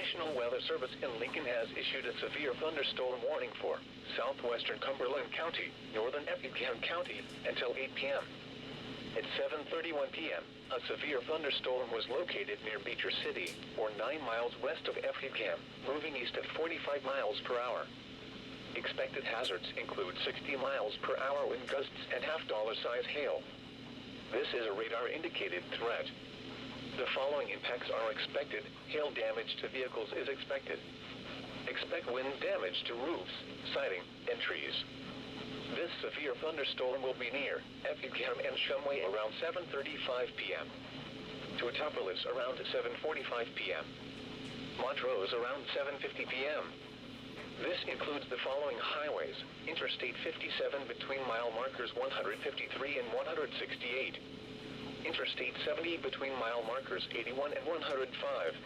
National Weather Service in Lincoln has issued a severe thunderstorm warning for southwestern Cumberland County, northern Effingham County, until 8 p.m. At 7:31 p.m., a severe thunderstorm was located near Beecher City, or 9 miles west of Effingham, moving east at 45 miles per hour. Expected hazards include 60 miles per hour wind gusts and half-dollar-size hail. This is a radar-indicated threat. The following impacts are expected. Hail damage to vehicles is expected. Expect wind damage to roofs, siding, and trees. This severe thunderstorm will be near Effingham and Shumway around 7:35 p.m. to Tupperless around 7:45 p.m. Montrose around 7:50 p.m. This includes the following highways: Interstate 57 between mile markers 153 and 168. Interstate 70 between mile markers 81 and 105.